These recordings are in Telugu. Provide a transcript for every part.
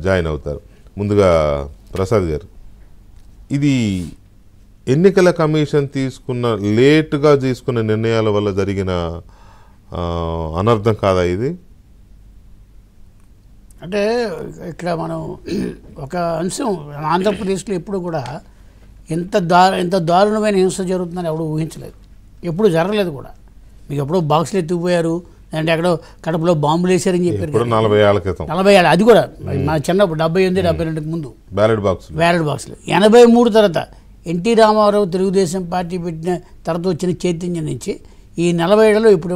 జాయిన్ అవుతారు. ముందుగా ప్రసాద్ గారు, ఇది ఎన్నికల కమిషన్ లేటుగా తీసుకున్న నిర్ణయాల వల్ల జరిగిన అనర్థం కాదా ఇది? అంటే ఇక్కడ మనం ఒక అంశం, ఆంధ్రప్రదేశ్లో ఎప్పుడు కూడా ఎంత దారుణమైన హింస జరుగుతుందని ఎవడు ఊహించలేదు, ఎప్పుడు జరగలేదు కూడా. మీకు ఎప్పుడో బాక్సులు ఎత్తుకుపోయారు అంటే ఎక్కడో కడపలో బాంబులు వేసారని చెప్పారు. 40 ఏళ్ల క్రితం, 40 ఏళ్ళు, అది కూడా మన చిన్నప్పుడు 78, 72కి ముందు బ్యాలెట్ బాక్సులు. 83 తర్వాత ఎన్టీ రామారావు తెలుగుదేశం పార్టీ పెట్టిన తర్వాత వచ్చిన చైతన్యం నుంచి ఈ 40 ఏళ్లలో ఇప్పుడు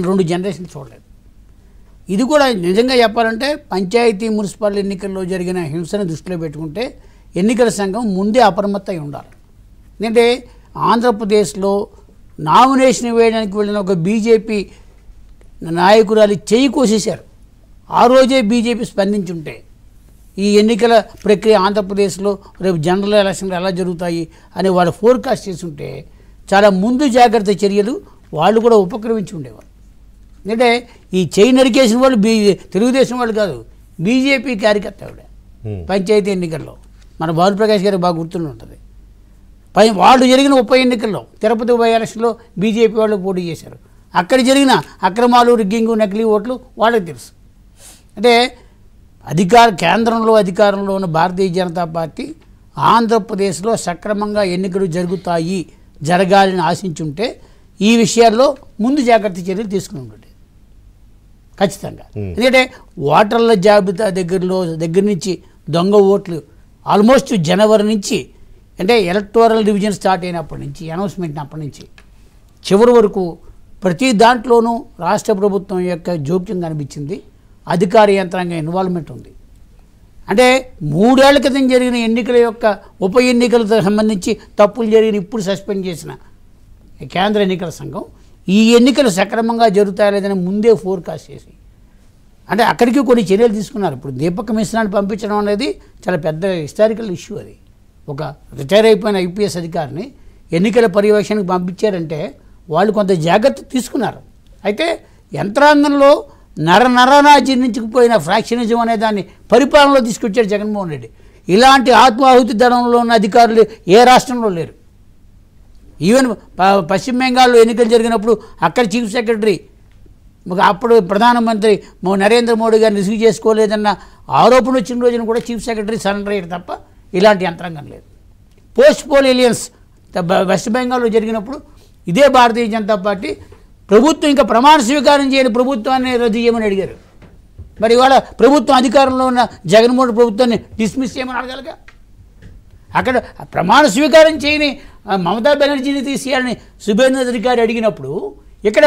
రెండు జనరేషన్ చూడలేదు. ఇది కూడా నిజంగా చెప్పాలంటే పంచాయతీ మున్సిపల్ ఎన్నికల్లో జరిగిన హింసను దృష్టిలో పెట్టుకుంటే ఎన్నికల సంఘం ముందే అప్రమత్తం అయి ఉండాలి. ఎందుకంటే ఆంధ్రప్రదేశ్లో నామినేషన్ వేయడానికి వెళ్ళిన ఒక బీజేపీ నాయకురాలి చేయి కోసేశారు. ఆ రోజే బీజేపీ స్పందించుంటే ఈ ఎన్నికల ప్రక్రియ ఆంధ్రప్రదేశ్లో రేపు జనరల్ ఎలక్షన్లు ఎలా జరుగుతాయి అని వాళ్ళు ఫోర్కాస్ట్ చేసి ఉంటే చాలా ముందు జాగ్రత్త చర్యలు వాళ్ళు కూడా ఉపక్రమించి ఉండేవారు. ఎందుకంటే ఈ చేయి నరికేసిన వాళ్ళు తెలుగుదేశం వాళ్ళు కాదు, బీజేపీ కార్యకర్త ఆవిడ. పంచాయతీ ఎన్నికల్లో మన భానుప్రకాష్ గారికి బాగా గుర్తుండి ఉంటుంది. వాళ్ళు జరిగిన ఉప ఎన్నికల్లో తిరుపతి ఉప ఎలక్షన్లో బీజేపీ వాళ్ళు పోటీ చేశారు. అక్కడ జరిగిన అక్రమాలు, రిగ్గింగు, నకిలీ ఓట్లు వాళ్ళకి తెలుసు. అంటే కేంద్రంలో అధికారంలో ఉన్న భారతీయ జనతా పార్టీ ఆంధ్రప్రదేశ్లో సక్రమంగా ఎన్నికలు జరగాలని ఆశించుంటే ఈ విషయాల్లో ముందు జాగ్రత్త చర్యలు తీసుకుని ఉంటుంది ఖచ్చితంగా. ఎందుకంటే ఓటర్ల జాబితా దగ్గర నుంచి దొంగ ఓట్లు ఆల్మోస్ట్ జనవరి నుంచి, అంటే ఎలక్టోరల్ డివిజన్ స్టార్ట్ అయినప్పటి నుంచి, అనౌన్స్మెంట్ అప్పటి నుంచి చివరి వరకు ప్రతి దాంట్లోనూ రాష్ట్ర ప్రభుత్వం యొక్క జోక్యం కనిపించింది. అధికార యంత్రాంగ ఇన్వాల్వ్మెంట్ ఉంది. అంటే 3 ఏళ్ల క్రితం జరిగిన ఎన్నికల యొక్క ఉప ఎన్నికలతో సంబంధించి తప్పులు జరిగిన ఇప్పుడు సస్పెండ్ చేసిన కేంద్ర ఎన్నికల సంఘం ఈ ఎన్నికలు సక్రమంగా జరుగుతాయా లేదని ముందే ఫోర్కాస్ట్ చేసి అంటే అక్కడికి కొన్ని చర్యలు తీసుకున్నారు. ఇప్పుడు దీపక్ మిశ్రాని పంపించడం అనేది చాలా పెద్ద హిస్టారికల్ ఇష్యూ. అది ఒక రిటైర్ అయిపోయిన ఐపీఎస్ అధికారిని ఎన్నికల పర్యవేక్షణకు పంపించారంటే వాళ్ళు కొంత జాగ్రత్త తీసుకున్నారు. అయితే యంత్రాంగంలో నరనరనా జీర్ణించుకుపోయిన ఫ్రాక్షనిజం అనే దాన్ని పరిపాలనలో తీసుకొచ్చాడు జగన్మోహన్ రెడ్డి. ఇలాంటి ఆత్మాహుతి ధనంలో ఉన్న అధికారులు ఏ రాష్ట్రంలో లేరు. ఈవెన్ పశ్చిమ బెంగాల్లో ఎన్నికలు జరిగినప్పుడు అక్కడ చీఫ్ సెక్రటరీ అప్పుడు ప్రధానమంత్రి నరేంద్ర మోడీ గారిని రిసీవ్ చేసుకోలేదన్న ఆరోపణ వచ్చిన రోజున కూడా చీఫ్ సెక్రటరీ సరెండర్ అయ్యారు తప్ప ఇలాంటి యంత్రాంగం లేదు. పోస్ట్ పోల్ ఎలియన్స్ వెస్ట్ బెంగాల్లో జరిగినప్పుడు ఇదే భారతీయ జనతా పార్టీ ప్రభుత్వం ఇంకా ప్రమాణ స్వీకారం చేయని ప్రభుత్వాన్ని రద్దు చేయమని అడిగారు. మరి ఇవాళ ప్రభుత్వం అధికారంలో ఉన్న జగన్మోహన్ ప్రభుత్వాన్ని డిస్మిస్ చేయమని అడగలగా. అక్కడ ప్రమాణ స్వీకారం చేయని మమతా బెనర్జీని తీసేయాలని శుభేంద్ర అధికారి అడిగినప్పుడు ఇక్కడ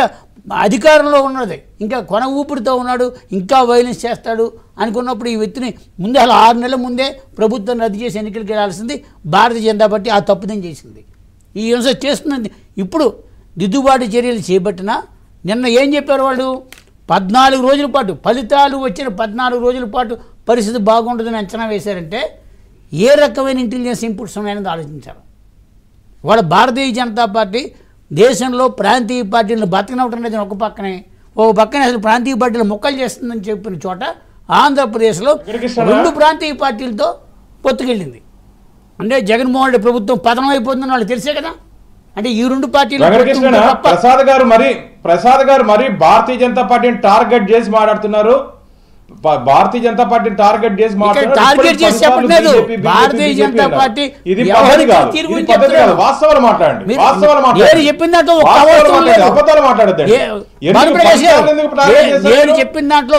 అధికారంలో ఉన్నది ఇంకా కొన ఊపిరితో ఉన్నాడు, ఇంకా వైలెన్స్ చేస్తాడు అనుకున్నప్పుడు ఈ వ్యక్తిని ముందే అలా 6 నెలల ముందే ప్రభుత్వం రద్దు చేసి ఎన్నికలకు వెళ్ళాల్సింది భారతీయ జనతా పార్టీ ఆ తప్పుదం చేసింది. ఈ హింస చేస్తున్నది. ఇప్పుడు దిద్దుబాటు చర్యలు చేపట్టినా నిన్న ఏం చెప్పారు వాళ్ళు? 14 రోజుల పాటు ఫలితాలు వచ్చిన 14 రోజుల పాటు పరిస్థితి బాగుంటుందని అంచనా వేశారంటే ఏ రకమైన ఇంటెలిజెన్స్ ఇన్పుట్స్ ఉన్నాయని ఆలోచించారు. వాళ్ళ భారతీయ జనతా పార్టీ దేశంలో ప్రాంతీయ పార్టీలను బతకనవటం లేదు ఒక పక్కనే అసలు ప్రాంతీయ పార్టీలు మొక్కలు చేస్తుందని చెప్పిన చోట ఆంధ్రప్రదేశ్లో 2 ప్రాంతీయ పార్టీలతో పొత్తుకెళ్ళింది. అంటే జగన్మోహన్ రెడ్డి ప్రభుత్వం పతనం అయిపోతుందని వాళ్ళు తెలిసే కదా. అంటే ఈ 2 పార్టీలు ప్రసాద్ గారు మరి భారతీయ జనతా పార్టీని టార్గెట్ చేసి మాట్లాడుతున్నారు. భారతీయ జనతా పార్టీని టార్గెట్ చేసి చెప్పట్లేదు. భారతీయ జనతా పార్టీ ఇది వాస్తవాలు మాట్లాడండి. చెప్పిన దాంట్లో అబద్ధాలు మాట్లాడద్దండి. చెప్పిన దాంట్లో